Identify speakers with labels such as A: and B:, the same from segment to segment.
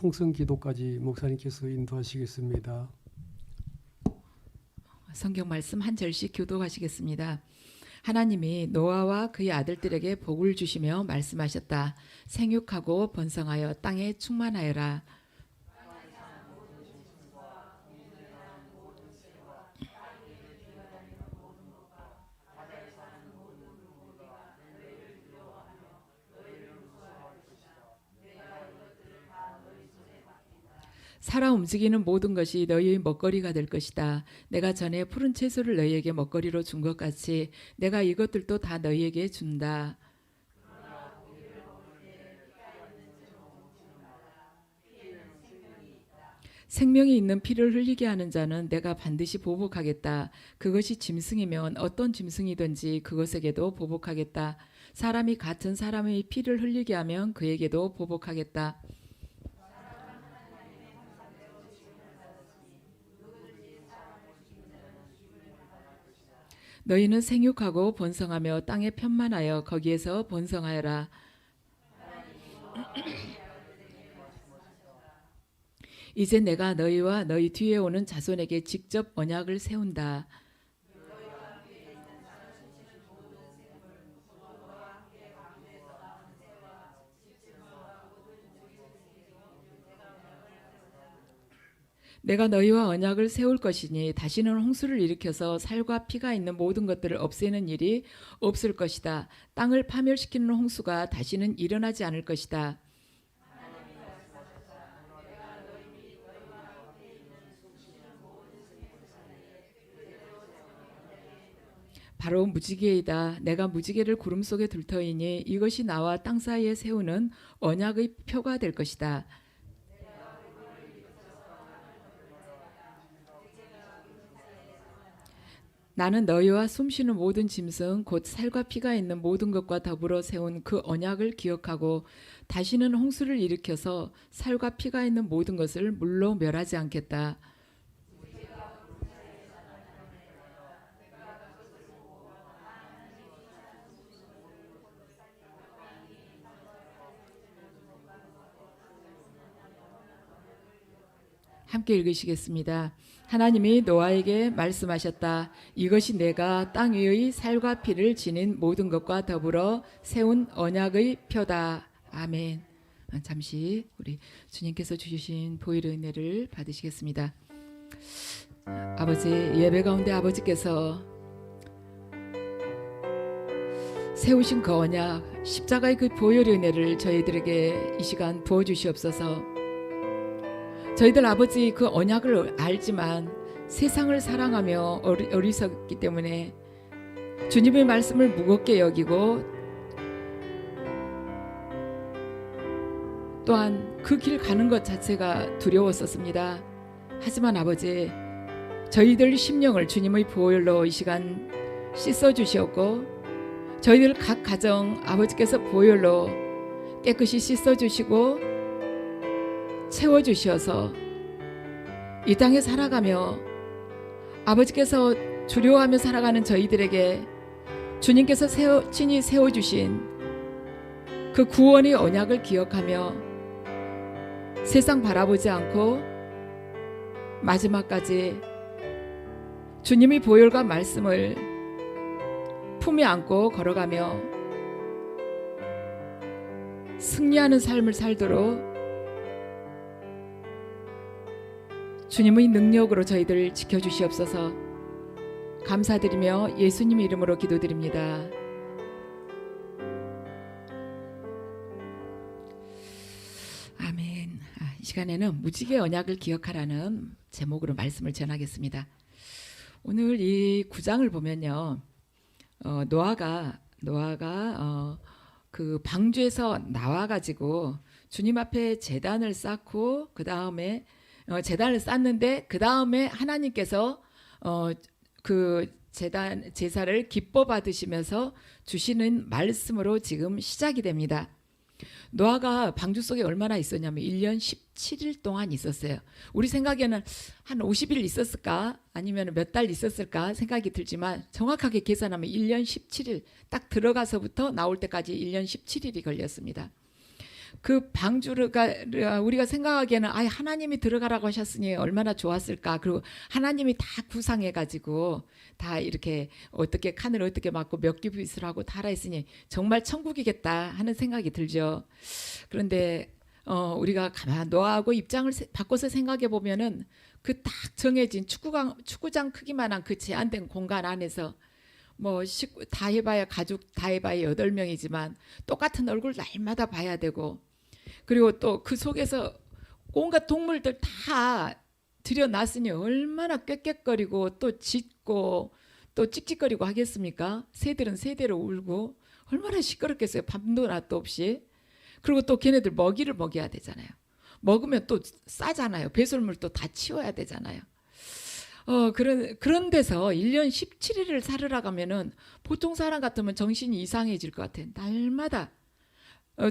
A: 통성 기도까지 목사님께서 인도하시겠습니다.
B: 성경 말씀 한 절씩 교독하시겠습니다. 하나님이 노아와 그의 아들들에게 복을 주시며 말씀하셨다. 생육하고 번성하여 땅에 충만하여라. 살아 움직이는 모든 것이 너희의 먹거리가 될 것이다. 내가 전에 푸른 채소를 너희에게 먹거리로 준 것 같이 내가 이것들도 다 너희에게 준다. 생명이 있는 피를 흘리게 하는 자는 내가 반드시 보복하겠다. 그것이 짐승이면 어떤 짐승이든지 그것에게도 보복하겠다. 사람이 같은 사람의 피를 흘리게 하면 그에게도 보복하겠다. 너희는 생육하고 번성하며 땅에 편만하여 거기에서 번성하여라. 이제 내가 너희와 너희 뒤에 오는 자손에게 직접 언약을 세운다. 내가 너희와 언약을 세울 것이니 다시는 홍수를 일으켜서 살과 피가 있는 모든 것들을 없애는 일이 없을 것이다. 땅을 파멸시키는 홍수가 다시는 일어나지 않을 것이다. 바로 무지개이다. 내가 무지개를 구름 속에 둘 터이니 이것이 나와 땅 사이에 세우는 언약의 표가 될 것이다. 나는 너희와 숨쉬는 모든 짐승 곧 살과 피가 있는 모든 것과 더불어 세운 그 언약을 기억하고 다시는 홍수를 일으켜서 살과 피가 있는 모든 것을 물로 멸하지 않겠다. 함께 읽으시겠습니다. 하나님이 노아에게 말씀하셨다. 이것이 내가 땅 위의 살과 피를 지닌 모든 것과 더불어 세운 언약의 표다. 아멘. 잠시 우리 주님께서 주신 보혈의 은혜를 받으시겠습니다. 아버지, 예배 가운데 아버지께서 세우신 그 언약, 십자가의 그 보혈의 은혜를 저희들에게 이 시간 부어주시옵소서. 저희들 아버지 그 언약을 알지만 세상을 사랑하며 어리석기 때문에 주님의 말씀을 무겁게 여기고 또한 그 길 가는 것 자체가 두려웠었습니다. 하지만 아버지, 저희들 심령을 주님의 보혈로 이 시간 씻어주시었고 저희들 각 가정 아버지께서 보혈로 깨끗이 씻어주시고 채워주셔서 이 땅에 살아가며 아버지께서 두려워하며 살아가는 저희들에게 주님께서 친히 세워주신 그 구원의 언약을 기억하며 세상 바라보지 않고 마지막까지 주님의 보혈과 말씀을 품에 안고 걸어가며 승리하는 삶을 살도록 주님의 능력으로 저희들 지켜주시옵소서. 감사드리며 예수님 이름으로 기도드립니다. 아멘. 이 시간에는 무지개 언약을 기억하라는 제목으로 말씀을 전하겠습니다. 오늘 이 9장을 보면요, 노아가 그 방주에서 나와가지고 주님 앞에 제단을 쌓고 그 다음에 제단을 쌓는데 그 다음에 하나님께서 그 제사를 기뻐 받으시면서 주시는 말씀으로 지금 시작이 됩니다. 노아가 방주 속에 얼마나 있었냐면 1년 17일 동안 있었어요. 우리 생각에는 한 50일 있었을까 아니면 몇 달 있었을까 생각이 들지만 정확하게 계산하면 1년 17일 딱 들어가서부터 나올 때까지 1년 17일이 걸렸습니다. 그 방주가 우리가 생각하기에는 아 하나님이 들어가라고 하셨으니 얼마나 좋았을까. 그리고 하나님이 다 구상해가지고 다 이렇게 어떻게 칸을 어떻게 막고 몇 기부잇을 하고 다 알아있으니 정말 천국이겠다 하는 생각이 들죠. 그런데 우리가 가만 노하고 입장을 바꿔서 생각해 보면은 그 딱 정해진 축구장 크기만한 그 제한된 공간 안에서 뭐 식구 다 해봐야 가족 다 해봐야 8명이지만 똑같은 얼굴 날마다 봐야 되고, 그리고 또 그 속에서 온갖 동물들 다 들여놨으니 얼마나 꾀꾀거리고 또 짖고 또 찍찍거리고 하겠습니까? 새들은 새대로 울고 얼마나 시끄럽겠어요. 밤도 낮도 없이. 그리고 또 걔네들 먹이를 먹여야 되잖아요. 먹으면 또 싸잖아요. 배설물 또 다 치워야 되잖아요. 그런 데서 1년 17일을 살으라 가면은 보통 사람 같으면 정신이 이상해질 것 같아요. 날마다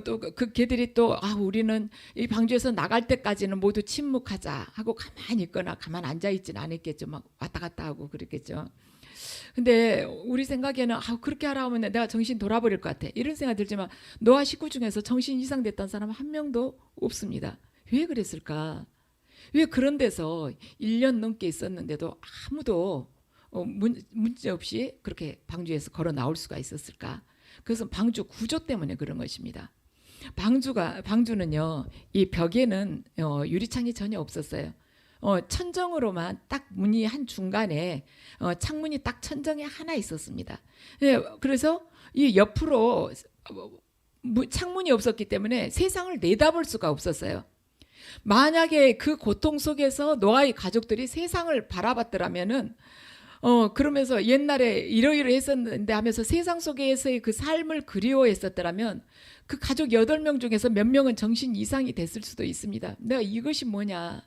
B: 또 그 걔들이 또 우리는 이 방주에서 나갈 때까지는 모두 침묵하자 하고 가만히 있거나 가만 앉아 있지는 않았겠죠. 막 왔다 갔다 하고 그랬겠죠. 근데 우리 생각에는 그렇게 하라 하면 내가 정신 돌아버릴 것 같아 이런 생각 들지만 노아 식구 중에서 정신 이상됐던 사람 한 명도 없습니다. 왜 그랬을까? 왜 그런 데서 1년 넘게 있었는데도 아무도 문제 없이 그렇게 방주에서 걸어 나올 수가 있었을까? 그것은 방주 구조 때문에 그런 것입니다. 방주는요, 이 벽에는 유리창이 전혀 없었어요. 천정으로만 딱 문이 한 중간에 창문이 딱 천정에 하나 있었습니다. 네, 그래서 이 옆으로 창문이 없었기 때문에 세상을 내다볼 수가 없었어요. 만약에 그 고통 속에서 노아의 가족들이 세상을 바라봤더라면은 그러면서 옛날에 이러이러했었는데 하면서 세상 속에서의 그 삶을 그리워했었더라면 그 가족 8명 중에서 몇 명은 정신 이상이 됐을 수도 있습니다. 내가 이것이 뭐냐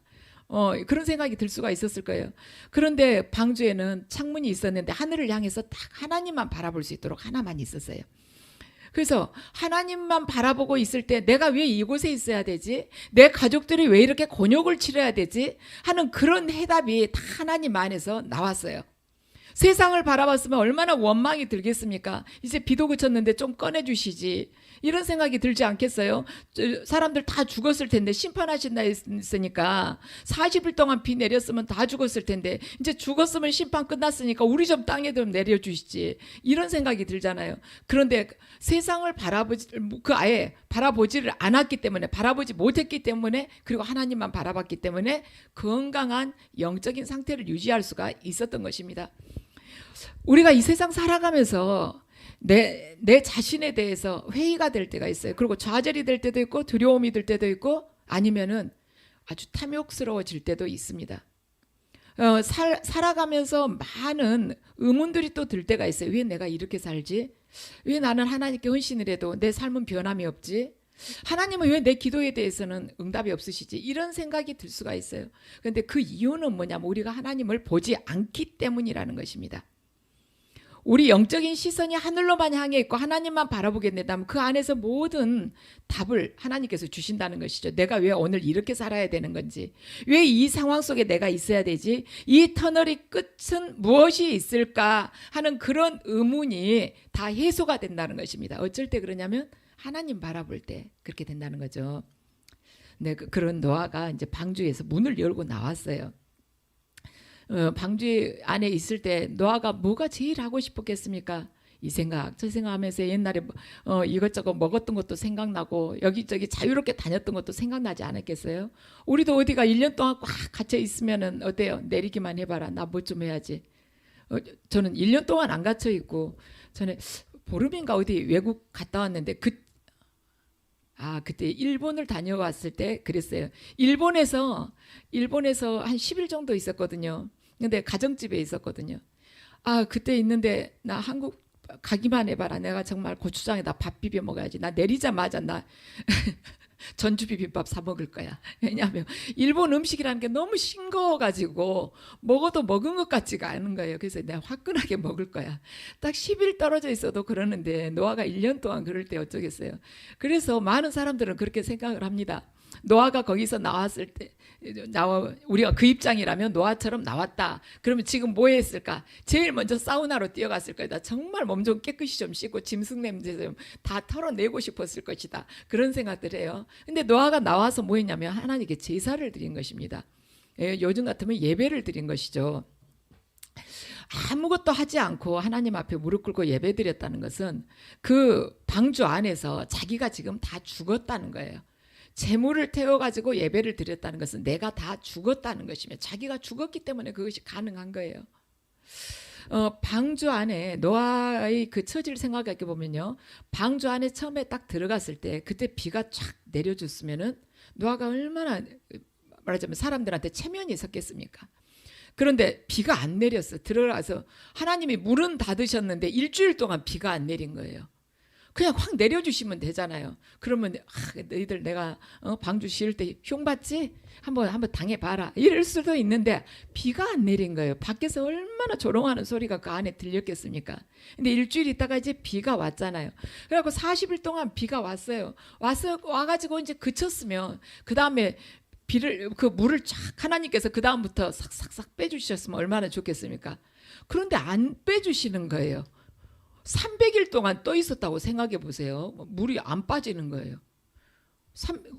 B: 그런 생각이 들 수가 있었을 거예요. 그런데 방주에는 창문이 있었는데 하늘을 향해서 딱 하나님만 바라볼 수 있도록 하나만 있었어요. 그래서 하나님만 바라보고 있을 때 내가 왜 이곳에 있어야 되지? 내 가족들이 왜 이렇게 곤욕을 치러야 되지? 하는 그런 해답이 다 하나님 안에서 나왔어요. 세상을 바라봤으면 얼마나 원망이 들겠습니까? 이제 비도 그쳤는데 좀 꺼내주시지. 이런 생각이 들지 않겠어요? 사람들 다 죽었을 텐데 심판하신다 했으니까 40일 동안 비 내렸으면 다 죽었을 텐데 이제 죽었으면 심판 끝났으니까 우리 좀 땅에 좀 내려주시지. 이런 생각이 들잖아요. 그런데 세상을 아예 바라보지를 않았기 때문에, 바라보지 못했기 때문에, 그리고 하나님만 바라봤기 때문에 건강한 영적인 상태를 유지할 수가 있었던 것입니다. 우리가 이 세상 살아가면서 내 자신에 대해서 회의가 될 때가 있어요. 그리고 좌절이 될 때도 있고 두려움이 들 때도 있고 아니면은 아주 탐욕스러워질 때도 있습니다. 살아가면서 많은 의문들이 또 들 때가 있어요. 왜 내가 이렇게 살지? 왜 나는 하나님께 헌신을 해도 내 삶은 변함이 없지? 하나님은 왜 내 기도에 대해서는 응답이 없으시지? 이런 생각이 들 수가 있어요. 그런데 그 이유는 뭐냐면 우리가 하나님을 보지 않기 때문이라는 것입니다. 우리 영적인 시선이 하늘로만 향해 있고 하나님만 바라보게 된다면 그 안에서 모든 답을 하나님께서 주신다는 것이죠. 내가 왜 오늘 이렇게 살아야 되는 건지, 왜 이 상황 속에 내가 있어야 되지, 이 터널의 끝은 무엇이 있을까 하는 그런 의문이 다 해소가 된다는 것입니다. 어쩔 때 그러냐면 하나님 바라볼 때 그렇게 된다는 거죠. 네, 그런 노아가 이제 방주에서 문을 열고 나왔어요. 방주 안에 있을 때 노아가 뭐가 제일 하고 싶었겠습니까? 이 생각 저 생각하면서 옛날에 이것저것 먹었던 것도 생각나고 여기저기 자유롭게 다녔던 것도 생각나지 않았겠어요? 우리도 어디가 1년 동안 꽉 갇혀 있으면 어때요? 내리기만 해봐라. 나 뭐 좀 해야지. 저는 1년 동안 안 갇혀 있고 전에 보름인가 어디 외국 갔다 왔는데 그때 일본을 다녀왔을 때 그랬어요. 일본에서 한 10일 정도 있었거든요. 근데 가정집에 있었거든요. 그때 있는데 나 한국 가기만 해봐라. 내가 정말 고추장에다 밥 비벼 먹어야지. 나 내리자마자 나 전주 비빔밥 사 먹을 거야. 왜냐하면 일본 음식이라는 게 너무 싱거워가지고 먹어도 먹은 것 같지가 않은 거예요. 그래서 내가 화끈하게 먹을 거야. 딱 10일 떨어져 있어도 그러는데 노아가 1년 동안 그럴 때 어쩌겠어요. 그래서 많은 사람들은 그렇게 생각을 합니다. 노아가 거기서 나왔을 때 우리가 그 입장이라면 노아처럼 나왔다. 그러면 지금 뭐 했을까? 제일 먼저 사우나로 뛰어갔을 거다. 정말 몸 좀 깨끗이 좀 씻고 짐승 냄새 좀 다 털어내고 싶었을 것이다. 그런 생각들 해요. 근데 노아가 나와서 뭐 했냐면 하나님께 제사를 드린 것입니다. 요즘 같으면 예배를 드린 것이죠. 아무것도 하지 않고 하나님 앞에 무릎 꿇고 예배 드렸다는 것은 그 방주 안에서 자기가 지금 다 죽었다는 거예요. 재물을 태워가지고 예배를 드렸다는 것은 내가 다 죽었다는 것이며 자기가 죽었기 때문에 그것이 가능한 거예요. 방주 안에 노아의 그 처지를 생각해 보면요, 방주 안에 처음에 딱 들어갔을 때 그때 비가 쫙 내려줬으면은 노아가 얼마나 말하자면 사람들한테 체면이 섰겠습니까? 그런데 비가 안 내렸어. 들어가서 하나님이 문은 닫으셨는데 일주일 동안 비가 안 내린 거예요. 그냥 확 내려주시면 되잖아요. 그러면 너희들 내가 방주 씌울 때 흉받지? 한번 당해봐라. 이럴 수도 있는데 비가 안 내린 거예요. 밖에서 얼마나 조롱하는 소리가 그 안에 들렸겠습니까? 근데 일주일 있다가 이제 비가 왔잖아요. 그래갖고 40일 동안 비가 왔어요. 와가지고 이제 그쳤으면 그 다음에 그 물을 쫙 하나님께서 그 다음부터 싹싹싹 빼주셨으면 얼마나 좋겠습니까? 그런데 안 빼주시는 거예요. 300일 동안 떠 있었다고 생각해 보세요. 물이 안 빠지는 거예요.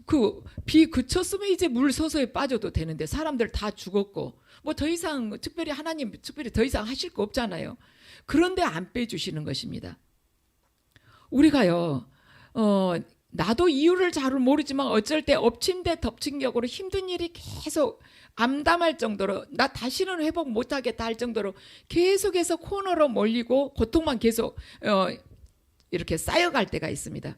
B: 그 비 그쳤으면 이제 물 서서히 빠져도 되는데 사람들 다 죽었고 뭐 더 이상 특별히 하나님 더 이상 하실 거 없잖아요. 그런데 안 빼주시는 것입니다. 우리가요, 나도 이유를 잘 모르지만 어쩔 때 엎친 데 덮친 격으로 힘든 일이 계속 암담할 정도로 나 다시는 회복 못하겠다 할 정도로 계속해서 코너로 몰리고 고통만 계속 이렇게 쌓여갈 때가 있습니다.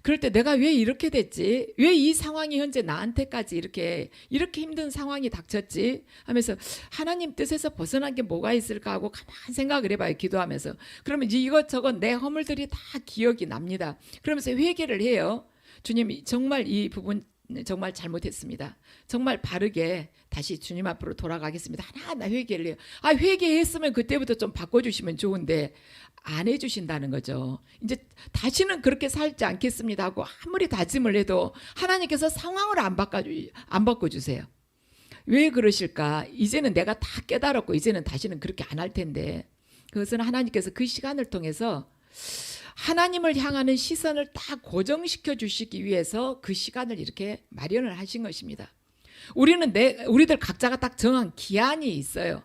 B: 그럴 때 내가 왜 이렇게 됐지? 왜 이 상황이 현재 나한테까지 이렇게 힘든 상황이 닥쳤지? 하면서 하나님 뜻에서 벗어난 게 뭐가 있을까 하고 가만히 생각을 해봐요. 기도하면서. 그러면 이제 이것저것 내 허물들이 다 기억이 납니다. 그러면서 회개를 해요. 주님, 정말 이 부분 정말 잘못했습니다. 정말 바르게 다시 주님 앞으로 돌아가겠습니다. 하나하나 회개를 해요. 회개했으면 그때부터 좀 바꿔주시면 좋은데 안 해주신다는 거죠. 이제 다시는 그렇게 살지 않겠습니다 하고 아무리 다짐을 해도 하나님께서 상황을 안 바꿔주세요. 왜 그러실까? 이제는 내가 다 깨달았고 이제는 다시는 그렇게 안 할 텐데, 그것은 하나님께서 그 시간을 통해서 하나님을 향하는 시선을 딱 고정시켜 주시기 위해서 그 시간을 이렇게 마련을 하신 것입니다. 우리들 각자가 딱 정한 기한이 있어요.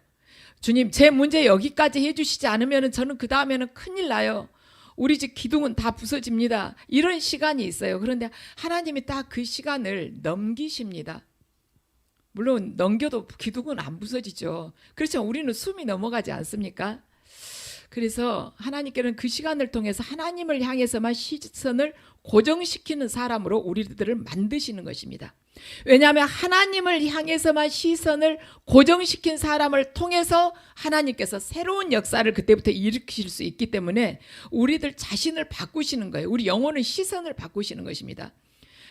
B: 주님, 제 문제 여기까지 해주시지 않으면 저는 그 다음에는 큰일 나요. 우리 집 기둥은 다 부서집니다. 이런 시간이 있어요. 그런데 하나님이 딱 그 시간을 넘기십니다. 물론 넘겨도 기둥은 안 부서지죠. 그렇죠. 우리는 숨이 넘어가지 않습니까? 그래서 하나님께는 그 시간을 통해서 하나님을 향해서만 시선을 고정시키는 사람으로 우리들을 만드시는 것입니다. 왜냐하면 하나님을 향해서만 시선을 고정시킨 사람을 통해서 하나님께서 새로운 역사를 그때부터 일으키실 수 있기 때문에 우리들 자신을 바꾸시는 거예요. 우리 영혼의 시선을 바꾸시는 것입니다.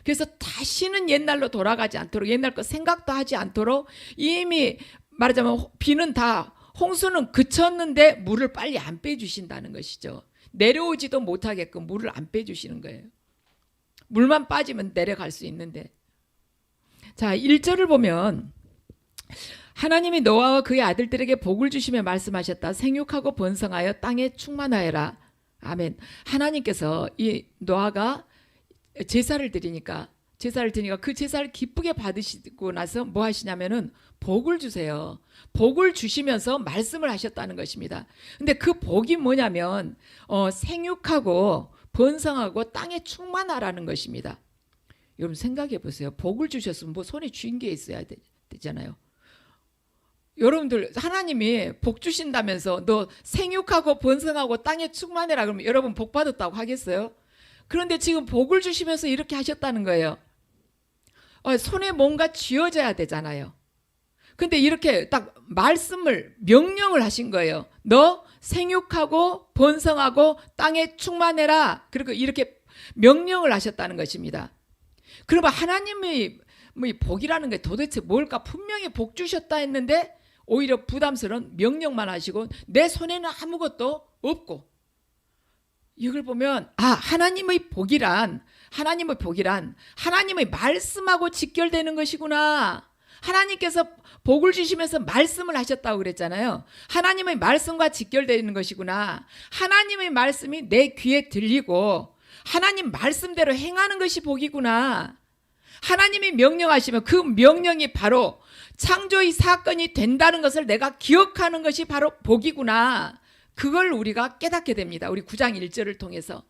B: 그래서 다시는 옛날로 돌아가지 않도록, 옛날 거 생각도 하지 않도록, 이미 말하자면 비는 다 홍수는 그쳤는데 물을 빨리 안 빼주신다는 것이죠. 내려오지도 못하게끔 물을 안 빼주시는 거예요. 물만 빠지면 내려갈 수 있는데. 자, 1절을 보면 하나님이 노아와 그의 아들들에게 복을 주시며 말씀하셨다. 생육하고 번성하여 땅에 충만하여라. 아멘. 하나님께서 이 노아가 제사를 드리니까 그 제사를 기쁘게 받으시고 나서 뭐 하시냐면은 복을 주세요. 복을 주시면서 말씀을 하셨다는 것입니다. 근데 그 복이 뭐냐면 생육하고 번성하고 땅에 충만하라는 것입니다. 여러분 생각해 보세요. 복을 주셨으면 뭐 손에 쥔 게 있어야 되잖아요. 여러분들 하나님이 복 주신다면서 너 생육하고 번성하고 땅에 충만해라 그러면 여러분 복 받았다고 하겠어요? 그런데 지금 복을 주시면서 이렇게 하셨다는 거예요. 손에 뭔가 쥐어져야 되잖아요. 근데 이렇게 딱 명령을 하신 거예요. 너 생육하고 번성하고 땅에 충만해라. 그리고 이렇게 명령을 하셨다는 것입니다. 그러면 하나님의 복이라는 게 도대체 뭘까? 분명히 복 주셨다 했는데 오히려 부담스러운 명령만 하시고 내 손에는 아무것도 없고, 이걸 보면 하나님의 복이란 하나님의 복이란 하나님의 말씀하고 직결되는 것이구나. 하나님께서 복을 주시면서 말씀을 하셨다고 그랬잖아요. 하나님의 말씀과 직결되는 것이구나. 하나님의 말씀이 내 귀에 들리고 하나님 말씀대로 행하는 것이 복이구나. 하나님이 명령하시면 그 명령이 바로 창조의 사건이 된다는 것을 내가 기억하는 것이 바로 복이구나. 그걸 우리가 깨닫게 됩니다. 우리 9장 1절을 통해서.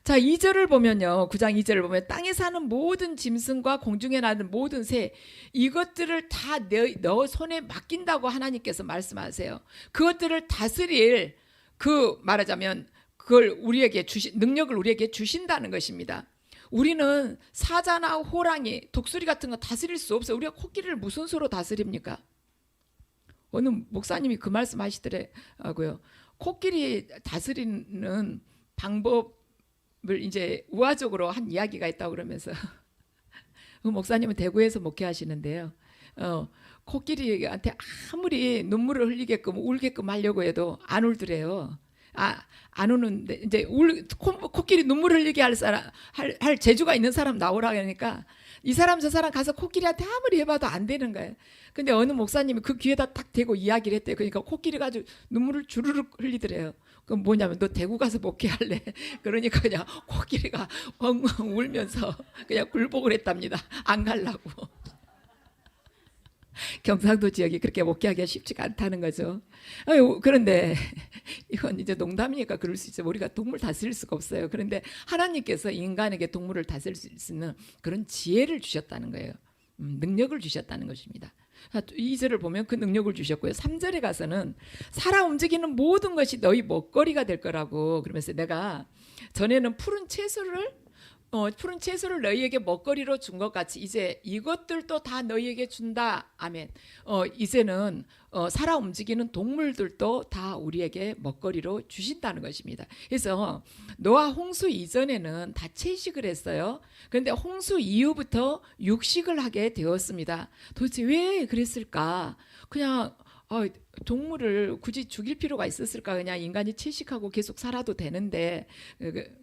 B: 자, 2절을 보면요. 9장 2절을 보면 땅에 사는 모든 짐승과 공중에 나는 모든 새 이것들을 다 너 손에 맡긴다고 하나님께서 말씀하세요. 그것들을 다스릴 그 말하자면 그걸 우리에게 능력을 우리에게 주신다는 것입니다. 우리는 사자나 호랑이, 독수리 같은 거 다스릴 수 없어요. 우리가 코끼리를 무슨 수로 다스립니까? 어느 목사님이 그 말씀 하시더라고요. 코끼리 다스리는 방법을 이제 우화적으로 한 이야기가 있다고 그러면서 그 목사님은 대구에서 목회하시는데요. 코끼리한테 아무리 눈물을 흘리게끔 울게끔 하려고 해도 안 울더래요. 안 우는데 이제 코끼리 눈물 흘리게 할 재주가 있는 사람 나오라 하니까 이 사람 저 사람 가서 코끼리한테 아무리 해봐도 안 되는 거예요. 근데 어느 목사님이 그 귀에다 딱 대고 이야기를 했대요. 그러니까 코끼리가 아주 눈물을 주르륵 흘리더래요. 그럼 뭐냐면 너 대구 가서 목회할래? 그러니까 그냥 코끼리가 엉엉 울면서 그냥 굴복을 했답니다. 안 가려고. 경상도 지역이 그렇게 목회하기가 쉽지가 않다는 거죠. 그런데 이건 이제 농담이니까 그럴 수 있죠. 우리가 동물 다스릴 수가 없어요. 그런데 하나님께서 인간에게 동물을 다스릴 수 있는 그런 지혜를 주셨다는 거예요. 능력을 주셨다는 것입니다. 2절을 보면 그 능력을 주셨고요. 3절에 가서는 살아 움직이는 모든 것이 너희 먹거리가 될 거라고 그러면서 내가 전에는 푸른 채소를 너희에게 먹거리로 준 것 같이 이제 이것들도 다 너희에게 준다. 아멘. 이제는 살아 움직이는 동물들도 다 우리에게 먹거리로 주신다는 것입니다. 그래서 노아 홍수 이전에는 다 채식을 했어요. 그런데 홍수 이후부터 육식을 하게 되었습니다. 도대체 왜 그랬을까? 그냥 동물을 굳이 죽일 필요가 있었을까? 그냥 인간이 채식하고 계속 살아도 되는데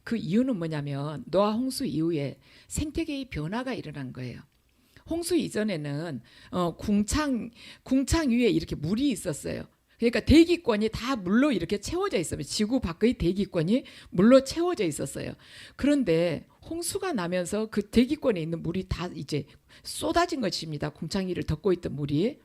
B: 그 이유는 뭐냐면 노아 홍수 이후에 생태계의 변화가 일어난 거예요. 홍수 이전에는 궁창 위에 이렇게 물이 있었어요. 그러니까 대기권이 다 물로 이렇게 채워져 있어요. 지구 밖의 대기권이 물로 채워져 있었어요. 그런데 홍수가 나면서 그 대기권에 있는 물이 다 이제 쏟아진 것입니다. 궁창 위를 덮고 있던 물이.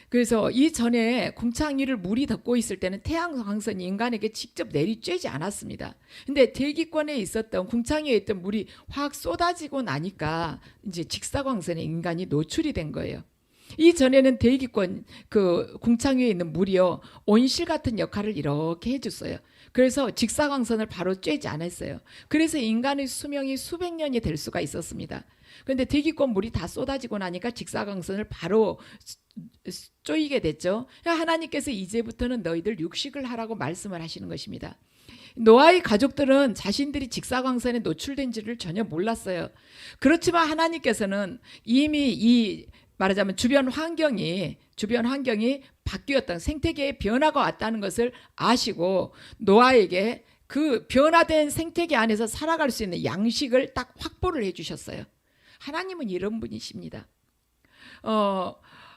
B: 그래서 이전에 궁창 위를 물이 덮고 있을 때는 태양광선이 인간에게 직접 내리쬐지 않았습니다. 근데 대기권에 있었던 궁창 위에 있던 물이 확 쏟아지고 나니까 이제 직사광선에 인간이 노출이 된 거예요. 이전에는 대기권 그 궁창 위에 있는 물이요 온실 같은 역할을 이렇게 해줬어요. 그래서 직사광선을 바로 쬐지 않았어요. 그래서 인간의 수명이 수백 년이 될 수가 있었습니다. 그런데 대기권 물이 다 쏟아지고 나니까 직사광선을 바로 쪼이게 됐죠. 하나님께서 이제부터는 너희들 육식을 하라고 말씀을 하시는 것입니다. 노아의 가족들은 자신들이 직사광선에 노출된지를 전혀 몰랐어요. 그렇지만 하나님께서는 이미 이 말하자면 주변 환경이 바뀌었던 생태계의 변화가 왔다는 것을 아시고 노아에게 그 변화된 생태계 안에서 살아갈 수 있는 양식을 딱 확보를 해주셨어요. 하나님은 이런 분이십니다.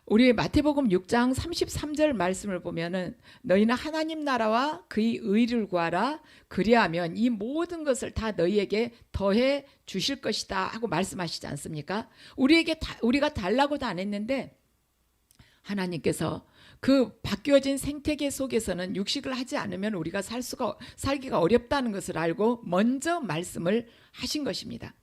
B: 우리 마태복음 6장 33절 말씀을 보면은 너희는 하나님 나라와 그의 의를 구하라 그리하면 이 모든 것을 다 너희에게 더해 주실 것이다 하고 말씀하시지 않습니까? 우리가 달라고도 안 했는데 하나님께서 그 바뀌어진 생태계 속에서는 육식을 하지 않으면 우리가 살기가 어렵다는 것을 알고 먼저 말씀을 하신 것입니다.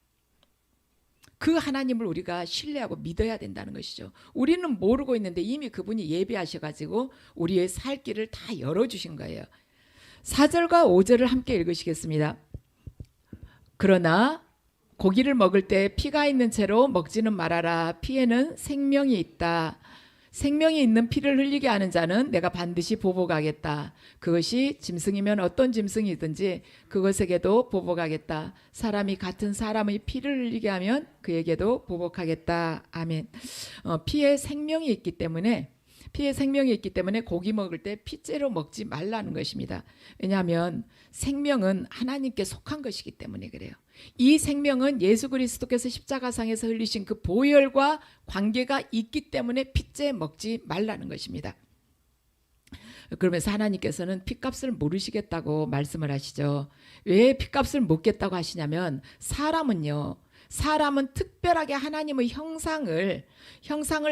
B: 그 하나님을 우리가 신뢰하고 믿어야 된다는 것이죠. 우리는 모르고 있는데 이미 그분이 예비하셔가지고 우리의 살 길을 다 열어주신 거예요. 4절과 5절을 함께 읽으시겠습니다. 그러나 고기를 먹을 때 피가 있는 채로 먹지는 말아라. 피에는 생명이 있다. 생명이 있는 피를 흘리게 하는 자는 내가 반드시 보복하겠다. 그것이 짐승이면 어떤 짐승이든지 그것에게도 보복하겠다. 사람이 같은 사람의 피를 흘리게 하면 그에게도 보복하겠다. 아멘. 피에 생명이 있기 때문에 고기 먹을 때 피째로 먹지 말라는 것입니다. 왜냐하면 생명은 하나님께 속한 것이기 때문에 그래요. 이 생명은 예수 그리스도께서 십자가상에서 흘리신 그 보혈과 관계가 있기 때문에 핏째 먹지 말라는 것입니다. 그러면서 하나님께서는 핏값을 모르시겠다고 말씀을 하시죠. 왜 핏값을 묻겠다고 하시냐면 사람은 특별하게 하나님의 형상을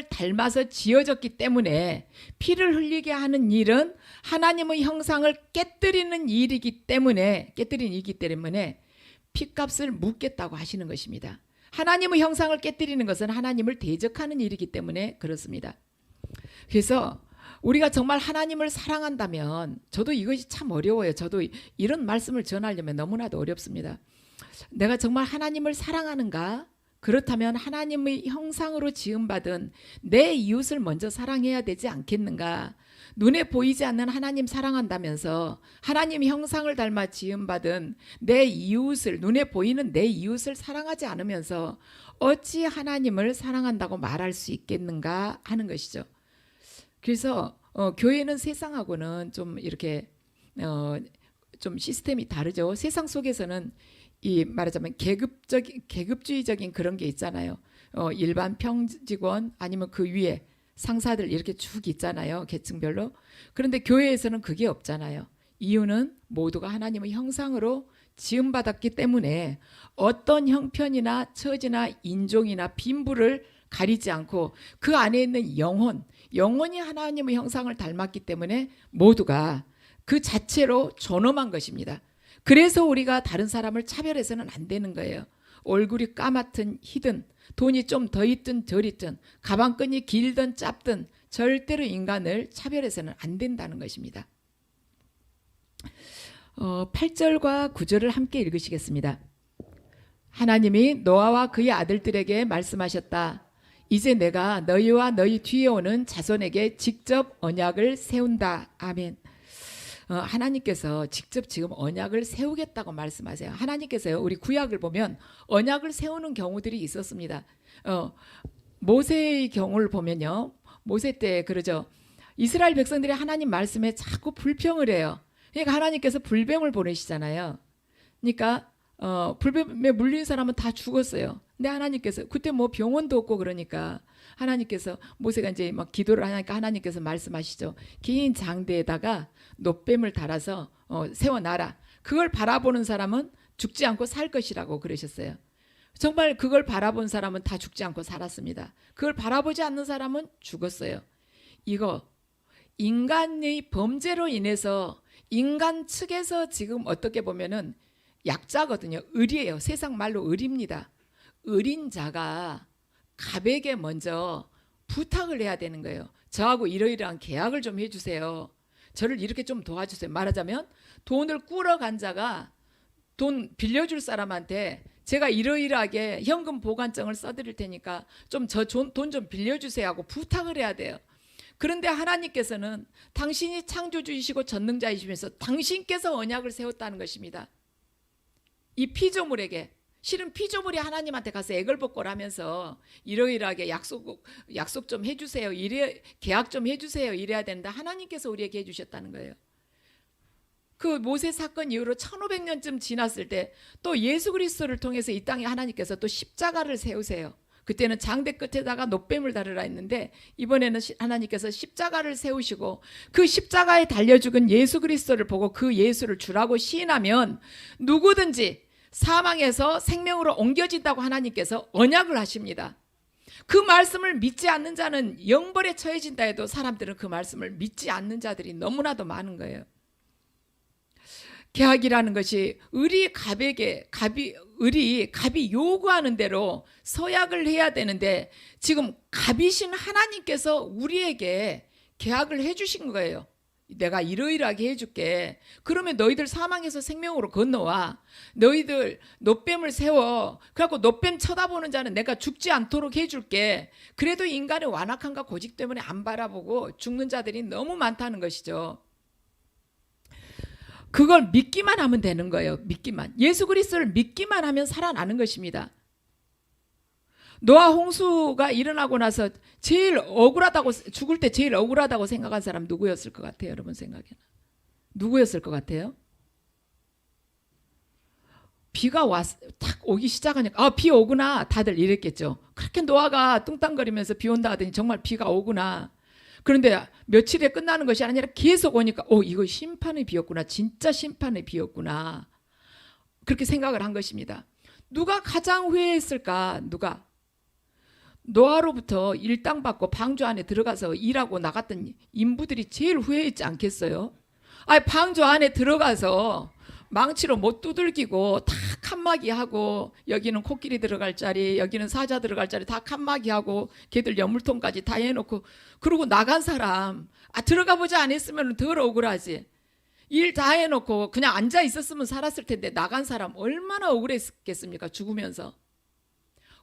B: 닮아서 지어졌기 때문에 피를 흘리게 하는 일은 하나님의 형상을 깨뜨리는 일이기 때문에 핏값을 묻겠다고 하시는 것입니다. 하나님의 형상을 깨뜨리는 것은 하나님을 대적하는 일이기 때문에 그렇습니다. 그래서 우리가 정말 하나님을 사랑한다면, 저도 이것이 참 어려워요. 저도 이런 말씀을 전하려면 너무나도 어렵습니다. 내가 정말 하나님을 사랑하는가? 그렇다면 하나님의 형상으로 지음받은 내 이웃을 먼저 사랑해야 되지 않겠는가? 눈에 보이지 않는 하나님 사랑한다면서 하나님 형상을 닮아 지음받은 내 이웃을, 눈에 보이는 내 이웃을 사랑하지 않으면서 어찌 하나님을 사랑한다고 말할 수 있겠는가 하는 것이죠. 그래서 교회는 세상하고는 좀 이렇게 좀 시스템이 다르죠. 세상 속에서는 이 말하자면 계급주의적인 그런 게 있잖아요. 일반 평직원 아니면 그 위에 상사들 이렇게 쭉 있잖아요. 계층별로. 그런데 교회에서는 그게 없잖아요. 이유는 모두가 하나님의 형상으로 지음받았기 때문에 어떤 형편이나 처지나 인종이나 빈부를 가리지 않고 그 안에 있는 영혼이 하나님의 형상을 닮았기 때문에 모두가 그 자체로 존엄한 것입니다. 그래서 우리가 다른 사람을 차별해서는 안 되는 거예요. 얼굴이 까맣든 희든, 돈이 좀 더 있든 덜 있든, 가방끈이 길든 짧든 절대로 인간을 차별해서는 안 된다는 것입니다. 8절과 9절을 함께 읽으시겠습니다. 하나님이 노아와 그의 아들들에게 말씀하셨다. 이제 내가 너희와 너희 뒤에 오는 자손에게 직접 언약을 세운다. 아멘. 하나님께서 직접 지금 언약을 세우겠다고 말씀하세요. 하나님께서요, 우리 구약을 보면 언약을 세우는 경우들이 있었습니다. 모세의 경우를 보면요, 모세 때 그러죠. 이스라엘 백성들이 하나님 말씀에 자꾸 불평을 해요. 그러니까 하나님께서 불뱀을 보내시잖아요. 그러니까 불뱀에 물린 사람은 다 죽었어요. 근데 하나님께서 그때 뭐 병원도 없고 그러니까 하나님께서 모세가 이제 막 기도를 하니까 하나님께서 말씀하시죠. 긴 장대에다가 놋뱀을 달아서 세워놔라. 그걸 바라보는 사람은 죽지 않고 살 것이라고 그러셨어요. 정말 그걸 바라본 사람은 다 죽지 않고 살았습니다. 그걸 바라보지 않는 사람은 죽었어요. 이거 인간의 범죄로 인해서 인간 측에서 지금 어떻게 보면은 약자거든요. 을이에요. 세상 말로 을입니다. 을인 자가 갑에게 먼저 부탁을 해야 되는 거예요. 저하고 이러이러한 계약을 좀 해주세요. 저를 이렇게 좀 도와주세요. 말하자면 돈을 꾸러간 자가 돈 빌려줄 사람한테 제가 이러이러하게 현금 보관증을 써드릴 테니까 좀 저 돈 좀 빌려주세요 하고 부탁을 해야 돼요. 그런데 하나님께서는 당신이 창조주이시고 전능자이시면서 당신께서 언약을 세웠다는 것입니다. 이 피조물에게, 실은 피조물이 하나님한테 가서 애걸복걸 하면서 이러이러하게 약속 좀 해주세요. 계약 좀 해주세요. 이래야 되는데 하나님께서 우리에게 해주셨다는 거예요. 그 모세 사건 이후로 1500년쯤 지났을 때 또 예수 그리스도를 통해서 이 땅에 하나님께서 또 십자가를 세우세요. 그때는 장대 끝에다가 놋뱀을 달으라 했는데 이번에는 하나님께서 십자가를 세우시고 그 십자가에 달려 죽은 예수 그리스도를 보고 그 예수를 주라고 시인하면 누구든지 사망에서 생명으로 옮겨진다고 하나님께서 언약을 하십니다. 그 말씀을 믿지 않는 자는 영벌에 처해진다 해도 사람들은 그 말씀을 믿지 않는 자들이 너무나도 많은 거예요. 계약이라는 것이 을이 갑이 요구하는 대로 서약을 해야 되는데 지금 갑이신 하나님께서 우리에게 계약을 해주신 거예요. 내가 이러이러하게 해줄게. 그러면 너희들 사망에서 생명으로 건너와. 너희들 놋뱀을 세워. 그래갖고 놋뱀 쳐다보는 자는 내가 죽지 않도록 해줄게. 그래도 인간의 완악함과 고집 때문에 안 바라보고 죽는 자들이 너무 많다는 것이죠. 그걸 믿기만 하면 되는 거예요. 믿기만. 예수 그리스도를 믿기만 하면 살아나는 것입니다. 노아 홍수가 일어나고 나서 제일 억울하다고, 죽을 때 제일 억울하다고 생각한 사람 누구였을 것 같아요? 여러분 생각에는 누구였을 것 같아요? 비가 딱 오기 시작하니까 비 오구나 다들 이랬겠죠. 그렇게 노아가 뚱땅거리면서 비 온다 하더니 정말 비가 오구나. 그런데 며칠에 끝나는 것이 아니라 계속 오니까 이거 심판의 비였구나. 진짜 심판의 비였구나. 그렇게 생각을 한 것입니다. 누가 가장 후회했을까? 누가? 노아로부터 일당 받고 방주 안에 들어가서 일하고 나갔던 인부들이 제일 후회했지 않겠어요? 방주 안에 들어가서 망치로 못 두들기고 다 칸막이 하고, 여기는 코끼리 들어갈 자리, 여기는 사자 들어갈 자리 다 칸막이 하고, 걔들 연물통까지 다 해놓고, 그러고 나간 사람, 들어가 보지 않았으면 덜 억울하지. 일 다 해놓고 그냥 앉아 있었으면 살았을 텐데 나간 사람 얼마나 억울했겠습니까? 죽으면서.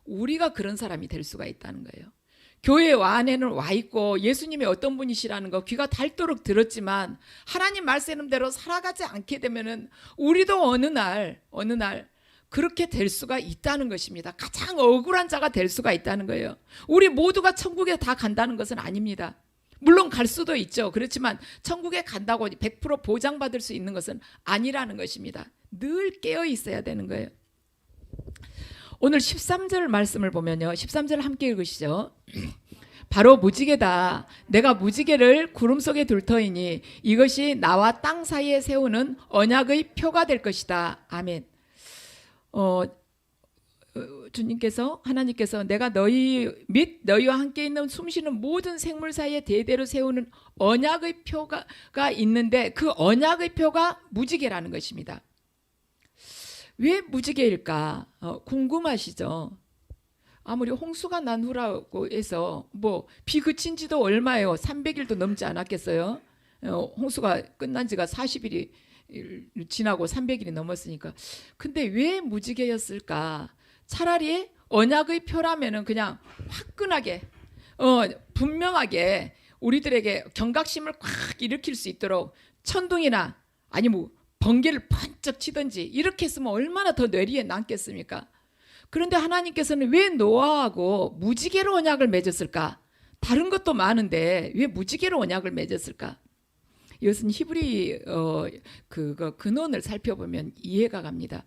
B: 우리가 그런 사람이 될 수가 있다는 거예요. 교회 안에는 와 있고 예수님이 어떤 분이시라는 거 귀가 닳도록 들었지만 하나님 말씀대로 살아가지 않게 되면은 우리도 어느 날 그렇게 될 수가 있다는 것입니다. 가장 억울한 자가 될 수가 있다는 거예요. 우리 모두가 천국에 다 간다는 것은 아닙니다. 물론 갈 수도 있죠. 그렇지만 천국에 간다고 100% 보장받을 수 있는 것은 아니라는 것입니다. 늘 깨어 있어야 되는 거예요. 오늘 13절 말씀을 보면요. 13절 함께 읽으시죠. 바로 무지개다. 내가 무지개를 구름 속에 둘 터이니 이것이 나와 땅 사이에 세우는 언약의 표가 될 것이다. 아멘. 주님께서, 하나님께서 내가 너희 및 너희와 함께 있는 숨쉬는 모든 생물 사이에 대대로 세우는 언약의 표가 있는데 그 언약의 표가 무지개라는 것입니다. 왜 무지개일까? 궁금하시죠? 아무리 홍수가 난 후라고 해서 비 그친 지도 얼마예요? 300일도 넘지 않았겠어요? 홍수가 끝난 지가 40일이 지나고 300일이 넘었으니까. 근데 왜 무지개였을까? 차라리 언약의 표라면은 그냥 화끈하게 분명하게 우리들에게 경각심을 꽉 일으킬 수 있도록 천둥이나 아니면 번개를 번쩍 치든지 이렇게 했으면 얼마나 더 뇌리에 남겠습니까? 그런데 하나님께서는 왜 노아하고 무지개로 언약을 맺었을까? 다른 것도 많은데 왜 무지개로 언약을 맺었을까? 이것은 히브리 근원을 살펴보면 이해가 갑니다.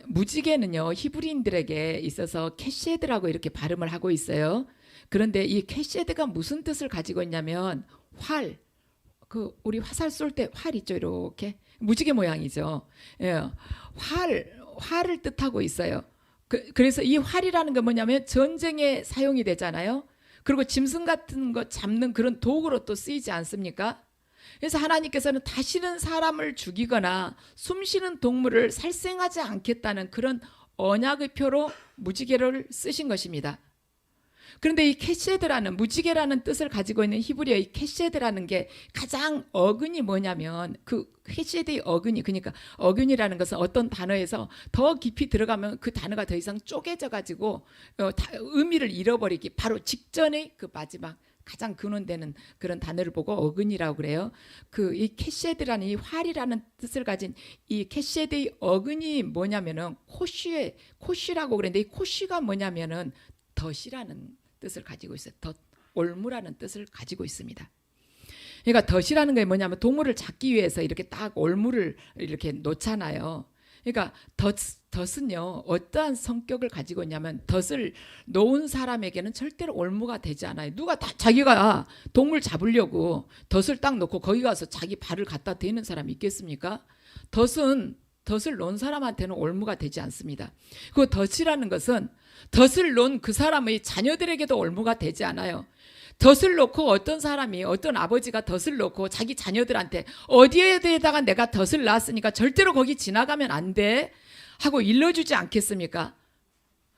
B: 무지개는요 히브리인들에게 있어서 캐셰드라고 이렇게 발음을 하고 있어요. 그런데 이 캐셰드가 무슨 뜻을 가지고 있냐면 활, 우리 화살 쏠 때 활 있죠, 이렇게 무지개 모양이죠. 예, 활을 뜻하고 있어요. 그래서 이 활이라는 게 뭐냐면 전쟁에 사용이 되잖아요. 그리고 짐승 같은 거 잡는 그런 도구로 또 쓰이지 않습니까? 그래서 하나님께서는 다시는 사람을 죽이거나 숨쉬는 동물을 살생하지 않겠다는 그런 언약의 표로 무지개를 쓰신 것입니다. 그런데 이 캐셰드라는 무지개라는 뜻을 가지고 있는 히브리어의 캐셰드라는 게 가장 어근이 뭐냐면 그 캐셰드의 어근이, 그러니까 어근이라는 것은 어떤 단어에서 더 깊이 들어가면 그 단어가 더 이상 쪼개져 가지고 의미를 잃어버리기 바로 직전의 그 마지막 가장 근원되는 그런 단어를 보고 어근이라고 그래요. 이 캐셰드라는 이 활이라는 뜻을 가진 이 캐셰드의 어근이 뭐냐면은 코쉬라고 그랬는데 이 코쉬가 뭐냐면은 덫이라는 뜻을 가지고 있어요. 덫, 올무라는 뜻을 가지고 있습니다. 그러니까 덫이라는 게 뭐냐면 동물을 잡기 위해서 이렇게 딱 올무를 이렇게 놓잖아요. 그러니까 덫은요 어떠한 성격을 가지고 있냐면 덫을 놓은 사람에게는 절대로 올무가 되지 않아요. 누가 자기가 동물 잡으려고 덫을 딱 놓고 거기 가서 자기 발을 갖다 대는 사람이 있겠습니까? 덫을 놓은 사람한테는 올무가 되지 않습니다. 그 덫이라는 것은 덫을 놓은 그 사람의 자녀들에게도 올무가 되지 않아요. 덫을 놓고 어떤 아버지가 덫을 놓고 자기 자녀들한테 어디에다가 내가 덫을 놨으니까 절대로 거기 지나가면 안 돼 하고 일러주지 않겠습니까?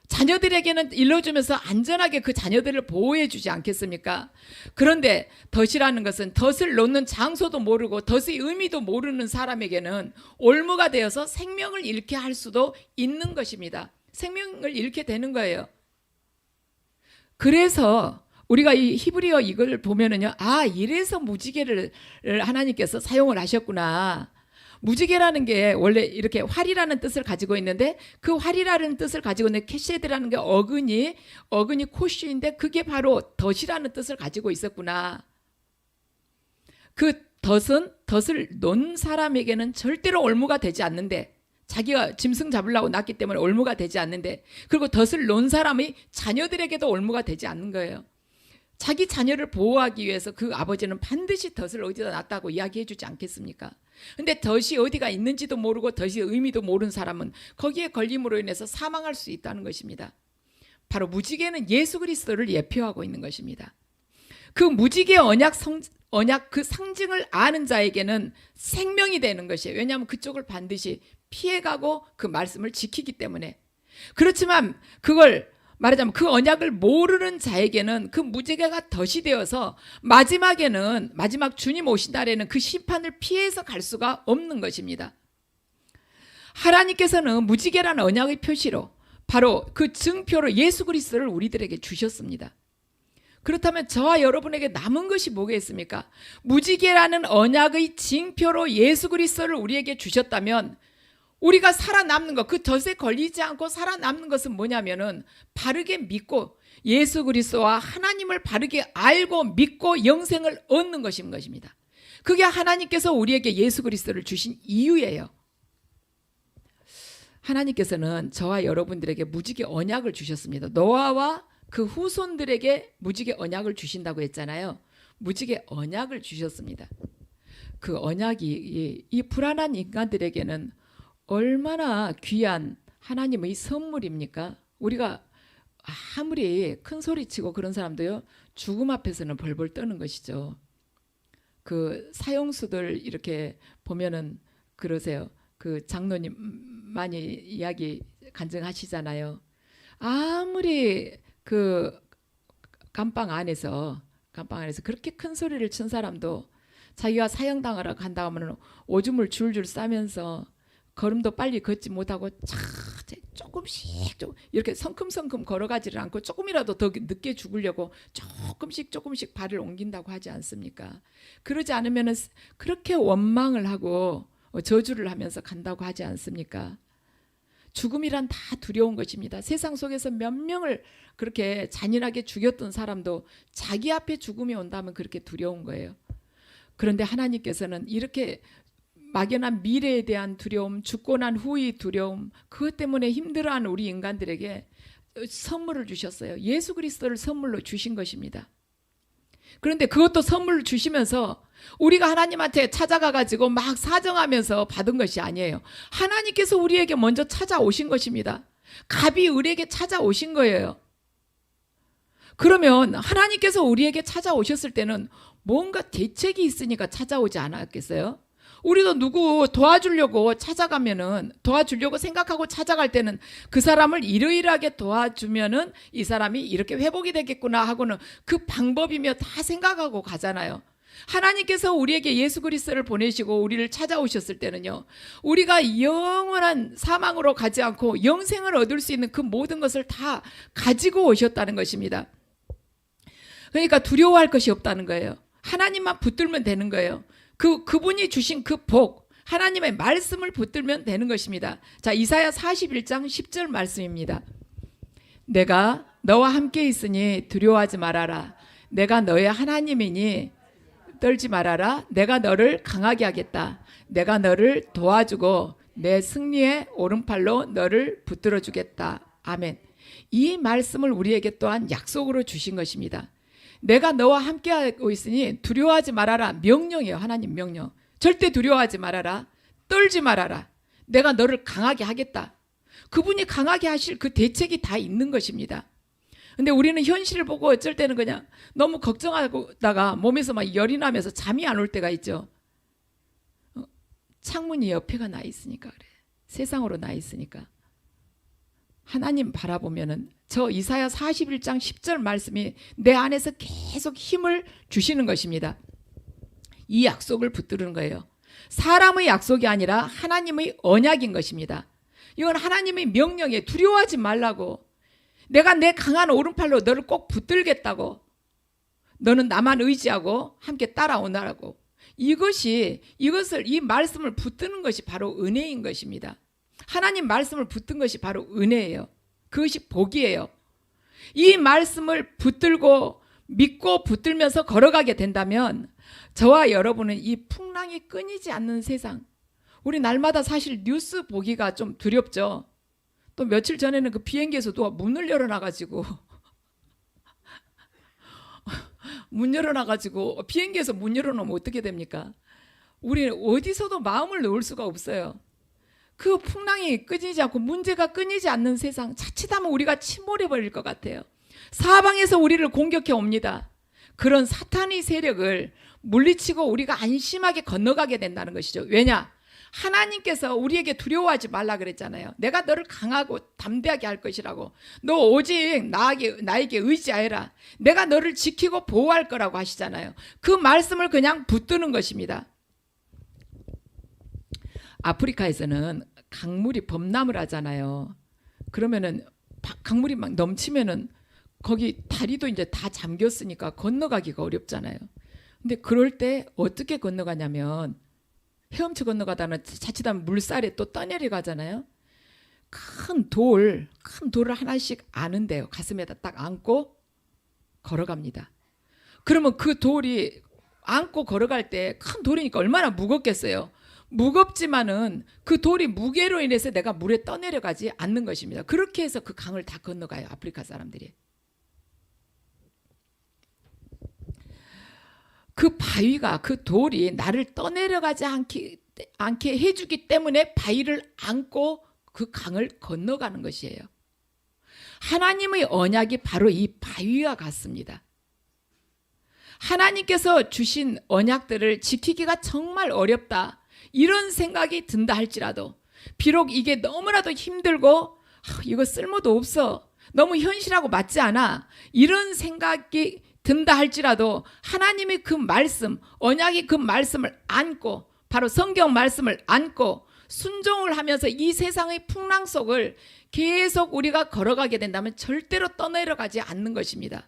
B: 자녀들에게는 일러주면서 안전하게 그 자녀들을 보호해 주지 않겠습니까? 그런데 덫이라는 것은 덫을 놓는 장소도 모르고 덫의 의미도 모르는 사람에게는 올무가 되어서 생명을 잃게 할 수도 있는 것입니다. 생명을 잃게 되는 거예요. 그래서 우리가 이 히브리어 이걸 보면은요, 이래서 무지개를 하나님께서 사용을 하셨구나. 무지개라는 게 원래 이렇게 활이라는 뜻을 가지고 있는데 그 활이라는 뜻을 가지고 있는 캐셰드라는 게 어근이 코쉬인데 그게 바로 덫이라는 뜻을 가지고 있었구나. 그 덫은 덫을 놓은 사람에게는 절대로 올무가 되지 않는데 자기가 짐승 잡으려고 낳기 때문에 올무가 되지 않는데, 그리고 덫을 놓은 사람의 자녀들에게도 올무가 되지 않는 거예요. 자기 자녀를 보호하기 위해서 그 아버지는 반드시 덫을 어디다 놨다고 이야기해 주지 않겠습니까? 근데 덫이 어디가 있는지도 모르고 덫의 의미도 모르는 사람은 거기에 걸림으로 인해서 사망할 수 있다는 것입니다. 바로 무지개는 예수 그리스도를 예표하고 있는 것입니다. 그 무지개 언약 그 상징을 아는 자에게는 생명이 되는 것이에요. 왜냐하면 그쪽을 반드시 피해가고 그 말씀을 지키기 때문에. 그렇지만 그걸 말하자면 그 언약을 모르는 자에게는 그 무지개가 덫이 되어서 마지막 주님 오신 날에는 그 심판을 피해서 갈 수가 없는 것입니다. 하나님께서는 무지개라는 언약의 표시로 바로 그 증표로 예수 그리스도를 우리들에게 주셨습니다. 그렇다면 저와 여러분에게 남은 것이 뭐겠습니까? 무지개라는 언약의 징표로 예수 그리스도를 우리에게 주셨다면 우리가 살아남는 것, 그 덫에 걸리지 않고 살아남는 것은 뭐냐면은 바르게 믿고 예수 그리스도와 하나님을 바르게 알고 믿고 영생을 얻는 것인 것입니다. 그게 하나님께서 우리에게 예수 그리스도를 주신 이유예요. 하나님께서는 저와 여러분들에게 무지개 언약을 주셨습니다. 노아와 그 후손들에게 무지개 언약을 주신다고 했잖아요. 무지개 언약을 주셨습니다. 그 언약이 이 불안한 인간들에게는 얼마나 귀한 하나님의 선물입니까? 우리가 아무리 큰 소리치고 그런 사람도요, 죽음 앞에서는 벌벌 떠는 것이죠. 그 사형수들 이렇게 보면은 그러세요. 그 장로님 많이 이야기 간증하시잖아요. 아무리 그 감방 안에서 그렇게 큰 소리를 친 사람도 자기가 사형당하러 간다 하면 오줌을 줄줄 싸면서 걸음도 빨리 걷지 못하고 조금씩 이렇게 성큼성큼 걸어가지를 않고 조금이라도 더 늦게 죽으려고 조금씩 발을 옮긴다고 하지 않습니까? 그러지 않으면 그렇게 원망을 하고 저주를 하면서 간다고 하지 않습니까? 죽음이란 다 두려운 것입니다. 세상 속에서 몇 명을 그렇게 잔인하게 죽였던 사람도 자기 앞에 죽음이 온다면 그렇게 두려운 거예요. 그런데 하나님께서는 이렇게 막연한 미래에 대한 두려움, 죽고 난 후의 두려움, 그것 때문에 힘들어하는 우리 인간들에게 선물을 주셨어요. 예수 그리스도를 선물로 주신 것입니다. 그런데 그것도 선물로 주시면서 우리가 하나님한테 찾아가가지고 막 사정하면서 받은 것이 아니에요. 하나님께서 우리에게 먼저 찾아오신 것입니다. 갑이 을에게 찾아오신 거예요. 그러면 하나님께서 우리에게 찾아오셨을 때는 뭔가 대책이 있으니까 찾아오지 않았겠어요? 우리도 누구 도와주려고 생각하고 찾아갈 때는 그 사람을 이러이러하게 도와주면은 이 사람이 이렇게 회복이 되겠구나 하고는 그 방법이며 다 생각하고 가잖아요. 하나님께서 우리에게 예수 그리스도를 보내시고 우리를 찾아오셨을 때는요, 우리가 영원한 사망으로 가지 않고 영생을 얻을 수 있는 그 모든 것을 다 가지고 오셨다는 것입니다. 그러니까 두려워할 것이 없다는 거예요. 하나님만 붙들면 되는 거예요. 그분이 주신 그 복, 하나님의 말씀을 붙들면 되는 것입니다. 자, 이사야 41장 10절 말씀입니다. 내가 너와 함께 있으니 두려워하지 말아라. 내가 너의 하나님이니 떨지 말아라. 내가 너를 강하게 하겠다. 내가 너를 도와주고 내 승리의 오른팔로 너를 붙들어 주겠다. 아멘. 이 말씀을 우리에게 또한 약속으로 주신 것입니다. 내가 너와 함께하고 있으니 두려워하지 말아라. 명령이에요. 하나님 명령. 절대 두려워하지 말아라. 떨지 말아라. 내가 너를 강하게 하겠다. 그분이 강하게 하실 그 대책이 다 있는 것입니다. 근데 우리는 현실을 보고 어쩔 때는 그냥 너무 걱정하다가 몸에서 막 열이 나면서 잠이 안 올 때가 있죠. 창문이 옆에가 나 있으니까 그래. 세상으로 나 있으니까. 하나님 바라보면은 저 이사야 41장 10절 말씀이 내 안에서 계속 힘을 주시는 것입니다. 이 약속을 붙드는 거예요. 사람의 약속이 아니라 하나님의 언약인 것입니다. 이건 하나님의 명령에 두려워하지 말라고. 내가 내 강한 오른팔로 너를 꼭 붙들겠다고. 너는 나만 의지하고 함께 따라오라고. 이 말씀을 붙드는 것이 바로 은혜인 것입니다. 하나님 말씀을 붙든 것이 바로 은혜예요. 그것이 복이에요. 이 말씀을 붙들고 믿고 붙들면서 걸어가게 된다면 저와 여러분은 이 풍랑이 끊이지 않는 세상, 우리 날마다 사실 뉴스 보기가 좀 두렵죠. 또 며칠 전에는 그 비행기에서 누가 문을 열어놔가지고 비행기에서 문 열어놓으면 어떻게 됩니까? 우리는 어디서도 마음을 놓을 수가 없어요. 그 풍랑이 끊이지 않고 문제가 끊이지 않는 세상, 자칫하면 우리가 침몰해 버릴 것 같아요. 사방에서 우리를 공격해 옵니다. 그런 사탄의 세력을 물리치고 우리가 안심하게 건너가게 된다는 것이죠. 왜냐? 하나님께서 우리에게 두려워하지 말라 그랬잖아요. 내가 너를 강하고 담대하게 할 것이라고. 너 오직 나에게 의지하여라. 내가 너를 지키고 보호할 거라고 하시잖아요. 그 말씀을 그냥 붙드는 것입니다. 아프리카에서는 강물이 범람을 하잖아요. 그러면은 강물이 막 넘치면은 거기 다리도 이제 다 잠겼으니까 건너가기가 어렵잖아요. 근데 그럴 때 어떻게 건너가냐면 헤엄쳐 건너가다는 자칫하면 물살에 또 떠내려가잖아요. 큰 돌을 하나씩 안은데요. 가슴에다 딱 안고 걸어갑니다. 그러면 그 돌이 안고 걸어갈 때 큰 돌이니까 얼마나 무겁겠어요. 무겁지만은 그 돌이 무게로 인해서 내가 물에 떠내려가지 않는 것입니다. 그렇게 해서 그 강을 다 건너가요. 아프리카 사람들이. 그 바위가, 그 돌이 나를 떠내려가지 않게 해주기 때문에 바위를 안고 그 강을 건너가는 것이에요. 하나님의 언약이 바로 이 바위와 같습니다. 하나님께서 주신 언약들을 지키기가 정말 어렵다, 이런 생각이 든다 할지라도, 비록 이게 너무나도 힘들고 이거 쓸모도 없어, 너무 현실하고 맞지 않아, 이런 생각이 든다 할지라도 하나님의 그 말씀, 언약이 그 말씀을 안고, 바로 성경 말씀을 안고 순종을 하면서 이 세상의 풍랑 속을 계속 우리가 걸어가게 된다면 절대로 떠내려가지 않는 것입니다.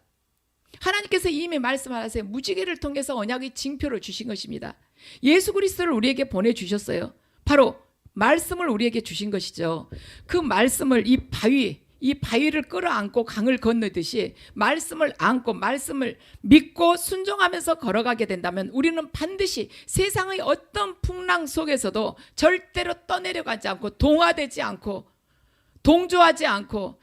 B: 하나님께서 이미 말씀하세요. 무지개를 통해서 언약의 징표를 주신 것입니다. 예수 그리스도를 우리에게 보내주셨어요. 바로 말씀을 우리에게 주신 것이죠. 그 말씀을 이 바위를 끌어안고 강을 건너듯이 말씀을 안고 말씀을 믿고 순종하면서 걸어가게 된다면 우리는 반드시 세상의 어떤 풍랑 속에서도 절대로 떠내려가지 않고 동화되지 않고 동조하지 않고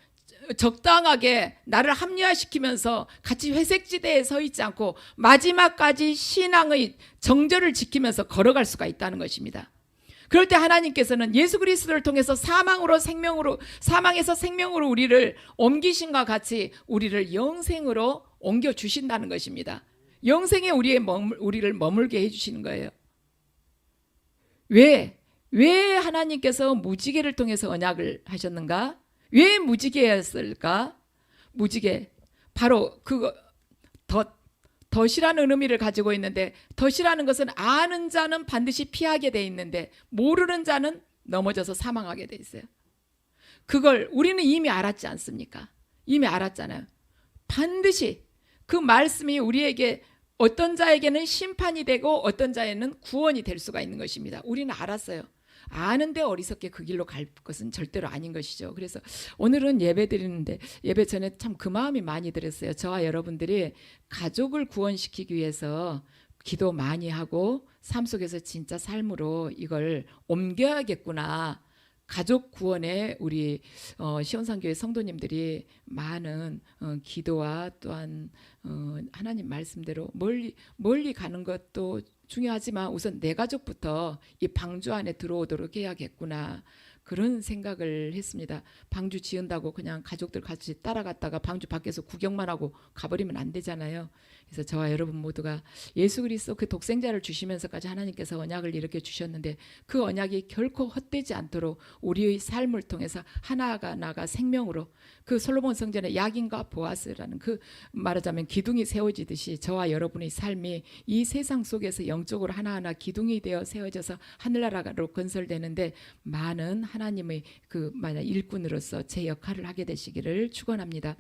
B: 적당하게 나를 합리화시키면서 같이 회색지대에 서 있지 않고 마지막까지 신앙의 정절을 지키면서 걸어갈 수가 있다는 것입니다. 그럴 때 하나님께서는 예수 그리스도를 통해서 사망에서 생명으로 우리를 옮기신과 같이 우리를 영생으로 옮겨 주신다는 것입니다. 영생에 우리를 머물게 해주시는 거예요. 왜 하나님께서 무지개를 통해서 언약을 하셨는가? 왜 무지개였을까? 무지개, 바로 그거 덫이라는 의미를 가지고 있는데, 덫이라는 것은 아는 자는 반드시 피하게 돼 있는데 모르는 자는 넘어져서 사망하게 돼 있어요. 그걸 우리는 이미 알았지 않습니까? 이미 알았잖아요. 반드시 그 말씀이 우리에게 어떤 자에게는 심판이 되고 어떤 자에는 구원이 될 수가 있는 것입니다. 우리는 알았어요. 아는데 어리석게 그 길로 갈 것은 절대로 아닌 것이죠. 그래서 오늘은 예배 드리는데, 예배 전에 참 그 마음이 많이 들었어요. 저와 여러분들이 가족을 구원시키기 위해서 기도 많이 하고 삶 속에서 진짜 삶으로 이걸 옮겨야겠구나. 가족 구원에 우리 시온산교회 성도님들이 많은 기도와 또한 하나님 말씀대로 멀리 가는 것도 중요하지만 우선 내 가족부터 이 방주 안에 들어오도록 해야겠구나, 그런 생각을 했습니다. 방주 지은다고 그냥 가족들 같이 따라갔다가 방주 밖에서 구경만 하고 가버리면 안 되잖아요. 그래서 저와 여러분 모두가 예수 그리스도 그 독생자를 주시면서까지 하나님께서 언약을 이렇게 주셨는데 그 언약이 결코 헛되지 않도록 우리의 삶을 통해서 하나가 생명으로, 그 솔로몬 성전의 야긴과 보아스라는 그 말하자면 기둥이 세워지듯이 저와 여러분의 삶이 이 세상 속에서 영적으로 하나하나 기둥이 되어 세워져서 하늘나라로 건설되는데 많은 하나님의 그 일꾼으로서 제 역할을 하게 되시기를 축원합니다.